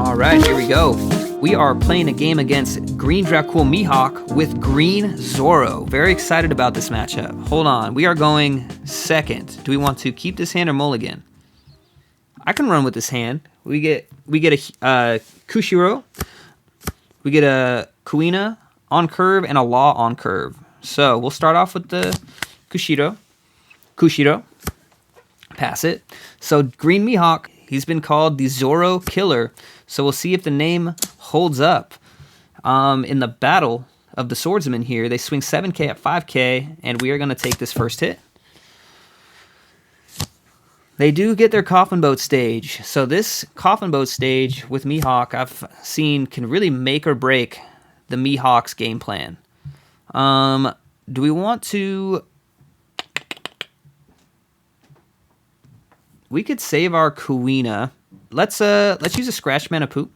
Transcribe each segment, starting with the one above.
All right, here we go. We are playing a game against Green Dracul Mihawk with Green Zoro. Very excited about this matchup. Hold on, we are going second. Do we want to keep this hand or mulligan? I can run with this hand. We get a Kushiro, we get a Kuina on curve and a Law on curve. So we'll start off with the Kushiro. Pass it. So Green Mihawk, he's been called the Zoro Killer. So we'll see if the name holds up. In the battle of the swordsmen here, they swing 7k at 5k, and we are going to take this first hit. They do get their coffin boat stage. So this coffin boat stage with Mihawk, I've seen, can really make or break the Mihawk's game plan. Do we want to... We could save our Kuina. Let's use a Scratch Mana Poop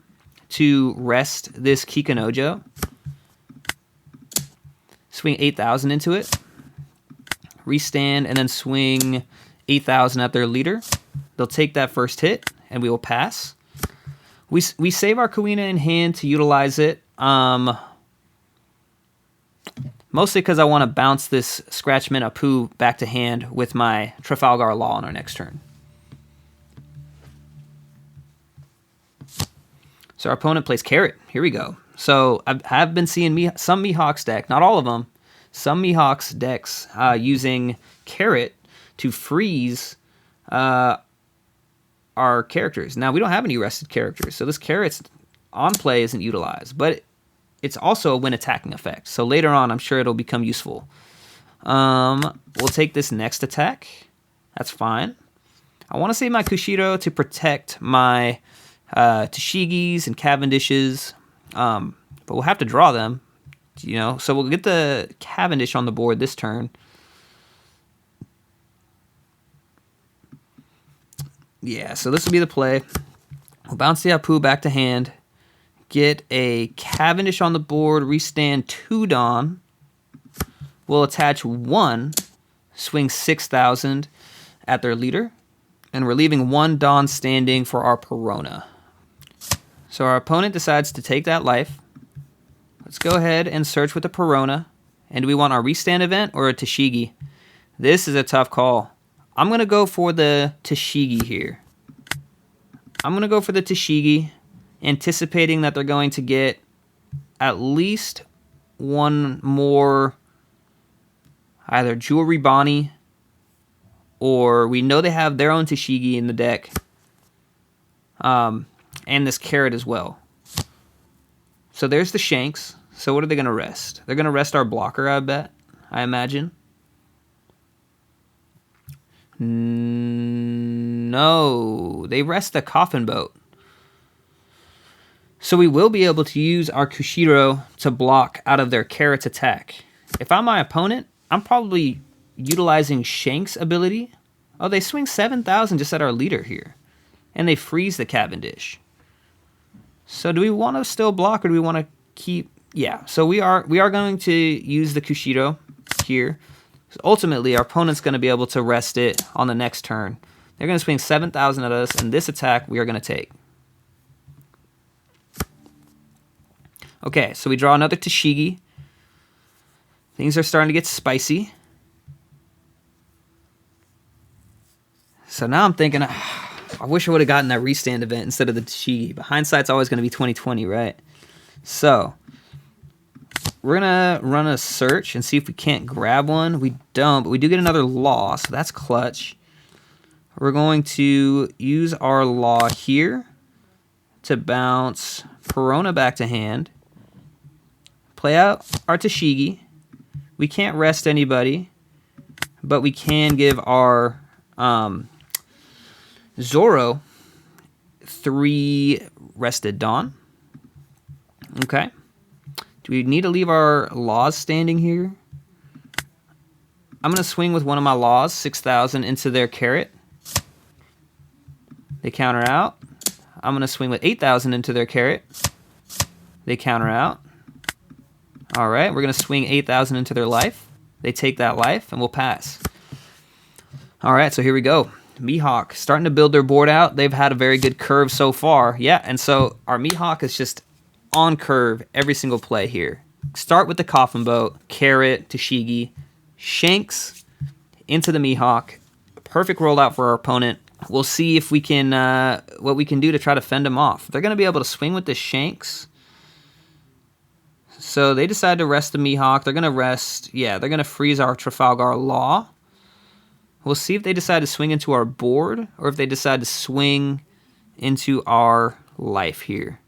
to rest this Kikanojo. Swing 8,000 into it. Restand and then swing 8,000 at their leader. They'll take that first hit and we will pass. We save our Kuina in hand to utilize it. Mostly because I want to bounce this Scratch Mana Poo back to hand with my Trafalgar Law on our next turn. So our opponent plays Carrot. Here we go. So I have been seeing some Mihawk's deck, not all of them, some Mihawk's decks using Carrot to freeze our characters. Now, we don't have any rested characters, so this Carrot's on play isn't utilized, but it's also a when attacking effect. So later on, I'm sure it'll become useful. We'll take this next attack. That's fine. I want to save my Kushiro to protect my Tashigis and Cavendishes, but we'll have to draw them, so we'll get the Cavendish on the board this turn. Yeah, so this will be the play. We'll bounce the Apu back to hand, get a Cavendish on the board, restand 2 Dawn. We'll attach 1, swing 6,000 at their leader, and we're leaving 1 Dawn standing for our Perona. So our opponent decides to take that life. Let's go ahead and search with the Perona. And do we want our restand event or a Tashigi? This is a tough call. I'm going to go for the Tashigi here. I'm going to go for the Tashigi, anticipating that they're going to get at least one more either Jewelry Bonnie, or we know they have their own Tashigi in the deck. And this Carrot as well. So there's the Shanks. So what are they going to rest? They're going to rest our blocker, I imagine. No, they rest the Coffin Boat. So we will be able to use our Kushiro to block out of their Carrot's attack. If I'm my opponent, I'm probably utilizing Shank's ability. Oh, they swing 7,000 just at our leader here. And they freeze the Cavendish. So do we want to still block or do we want to keep... Yeah, so we are going to use the Kushiro here. So ultimately, our opponent's going to be able to rest it on the next turn. They're going to swing 7,000 at us, and this attack we are going to take. Okay, so we draw another Tashigi. Things are starting to get spicy. So now I'm thinking... I wish I would have gotten that restand event instead of the Tashigi, but hindsight's always going to be 20/20, right? So, we're going to run a search and see if we can't grab one. We don't, but we do get another Law, so that's clutch. We're going to use our Law here to bounce Perona back to hand. Play out our Tashigi. We can't rest anybody, but we can give our... Zoro 3 rested Dawn. Okay. Do we need to leave our Laws standing here? I'm going to swing with one of my Laws, 6,000 into their Carrot. They counter out. I'm going to swing with 8,000 into their Carrot. They counter out. All right, we're going to swing 8,000 into their life. They take that life, and we'll pass. All right, so here we go. Mihawk starting to build their board out. They've had a very good curve so far. Yeah, and so our Mihawk is just on curve every single play here. Start with the Coffin Boat, Carrot, Tashigi, Shanks into the Mihawk. Perfect rollout for our opponent. We'll see if we can what we can do to try to fend them off. They're going to be able to swing with the Shanks. So they decide to rest the Mihawk. They're going to rest. Yeah, they're going to freeze our Trafalgar Law. We'll see if they decide to swing into our board or if they decide to swing into our life here.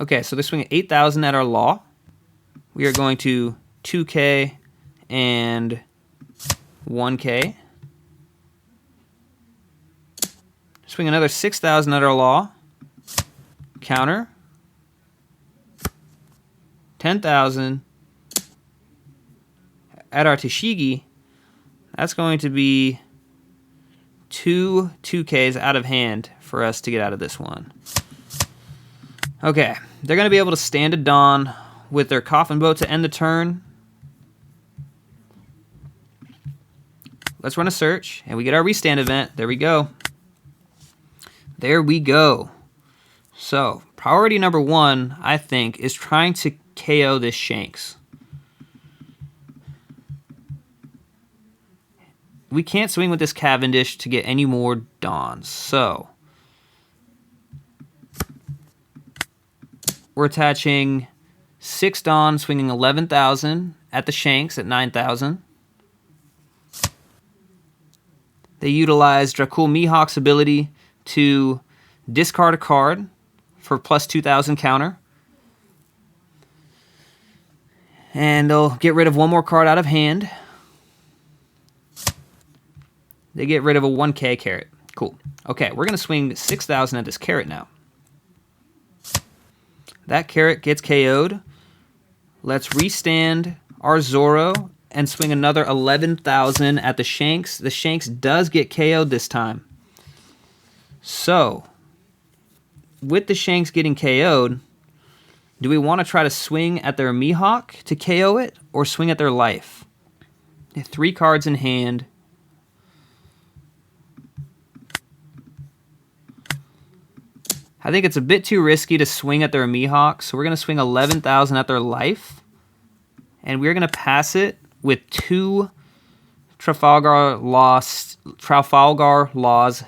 Okay, so they're swinging 8,000 at our Law. We are going to 2K and 1K. Swing another 6,000 at our Law. Counter. 10,000 at our Tashigi. That's going to be 2Ks out of hand for us to get out of this one. Okay, they're going to be able to stand a Dawn with their Coffin Boat to end the turn. Let's run a search, and we get our restand event. There we go. There we go. So, priority number 1, I think, is trying to KO this Shanks. We can't swing with this Cavendish to get any more Dawns, so we're attaching 6 Dawn, swinging 11,000 at the Shanks at 9,000. They utilize Dracul Mihawk's ability to discard a card for plus 2,000 counter. And they'll get rid of one more card out of hand. They get rid of a 1K Carrot. Cool. Okay, we're going to swing 6,000 at this Carrot now. That Carrot gets KO'd. Let's restand our Zoro and swing another 11,000 at the Shanks. The Shanks does get KO'd this time. So, with the Shanks getting KO'd, do we want to try to swing at their Mihawk to KO it or swing at their life? They have 3 cards in hand. I think it's a bit too risky to swing at their Mihawk, so we're going to swing 11,000 at their life. And we're going to pass it with 2 Trafalgar Laws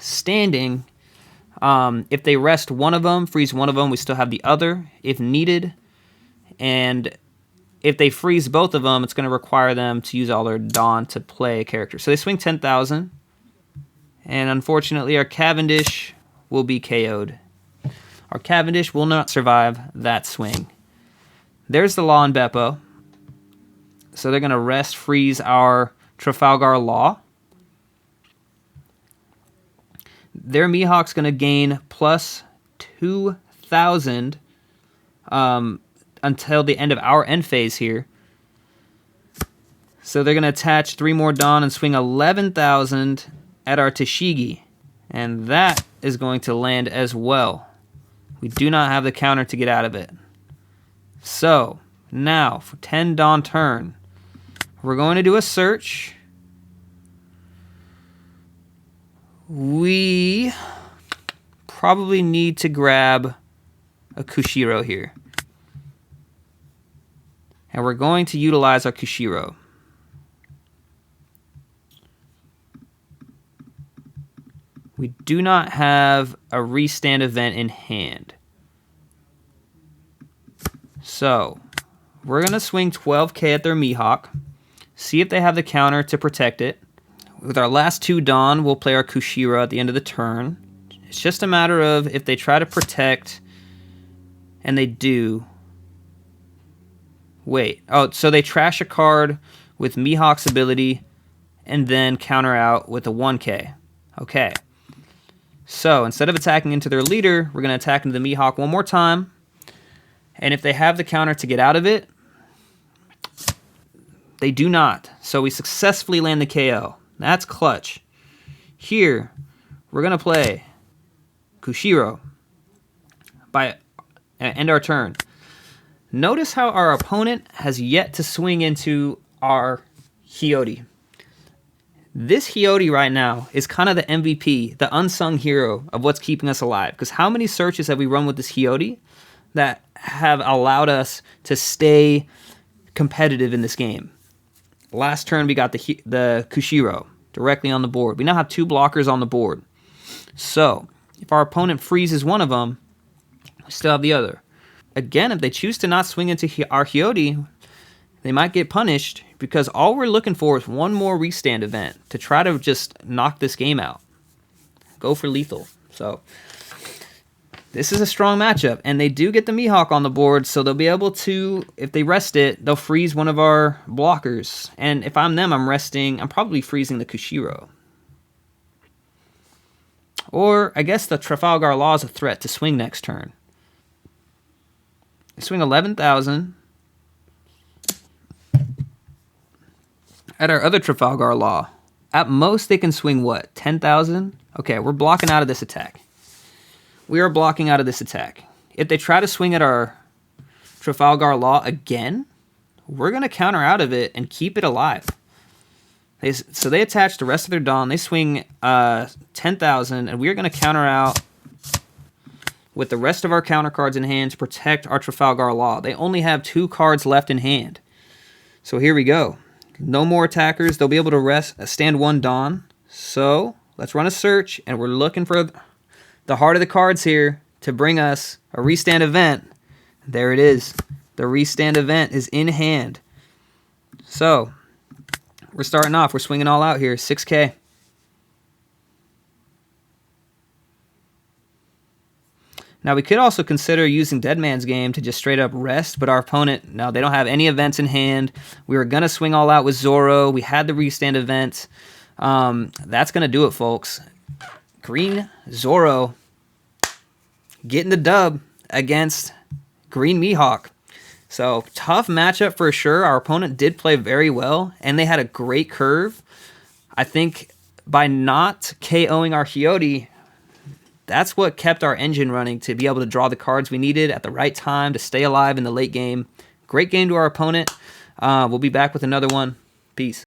standing. If they rest one of them, freeze one of them, we still have the other if needed. And if they freeze both of them, it's going to require them to use all their Dawn to play a character. So they swing 10,000. And unfortunately, our Cavendish will be KO'd. Our Cavendish will not survive that swing. There's the Law and Beppo. So they're going to rest freeze our Trafalgar Law. Their Mihawk's going to gain plus 2,000 until the end of our end phase here. So they're going to attach 3 more Dawn and swing 11,000 at our Tashigi. And that is going to land as well. We do not have the counter to get out of it. So, now, for 10 Dawn turn, we're going to do a search. We probably need to grab a Kushiro here. And we're going to utilize our Kushiro. We do not have a restand event in hand. So, we're going to swing 12K at their Mihawk. See if they have the counter to protect it. With our last 2 Dawn, we'll play our Kushiro at the end of the turn. It's just a matter of if they try to protect, and they do. Wait. Oh, so they trash a card with Mihawk's ability, and then counter out with a 1K. Okay. So, instead of attacking into their leader, we're going to attack into the Mihawk one more time. And if they have the counter to get out of it, they do not. So we successfully land the KO. That's clutch. Here, we're going to play Kushiro by end our turn. Notice how our opponent has yet to swing into our Hiyori. This Hiyori right now is kind of the MVP, the unsung hero of what's keeping us alive. Because how many searches have we run with this Hiyori that have allowed us to stay competitive in this game? Last turn we got the Kushiro directly on the board. We now have 2 blockers on the board. So if our opponent freezes one of them, we still have the other. Again, if they choose to not swing into our Hiyori, they might get punished, because all we're looking for is one more restand event to try to just knock this game out. Go for lethal. So this is a strong matchup, and they do get the Mihawk on the board, so they'll be able to, if they rest it, they'll freeze one of our blockers. And if I'm them, I'm probably freezing the Kushiro. Or I guess the Trafalgar Law is a threat to swing next turn. They swing 11,000. At our other Trafalgar Law, at most they can swing what? 10,000? Okay, we're blocking out of this attack. We are blocking out of this attack. If they try to swing at our Trafalgar Law again, we're going to counter out of it and keep it alive. So they attach the rest of their Dawn. They swing 10,000, and we're going to counter out with the rest of our counter cards in hand to protect our Trafalgar Law. They only have 2 cards left in hand. So here we go. No more attackers. They'll be able to stand 1 Dawn. So let's run a search, and we're looking for the heart of the cards here to bring us a restand event. There it is. The restand event is in hand. So we're starting off. We're swinging all out here. 6K. Now, we could also consider using Dead Man's Game to just straight up rest, but our opponent, no, they don't have any events in hand. We were going to swing all out with Zoro. We had the restand event. That's going to do it, folks. Green Zoro getting the dub against Green Mihawk. So, tough matchup for sure. Our opponent did play very well, and they had a great curve. I think by not KOing our Hiyori, that's what kept our engine running to be able to draw the cards we needed at the right time to stay alive in the late game. Great game to our opponent. We'll be back with another one. Peace.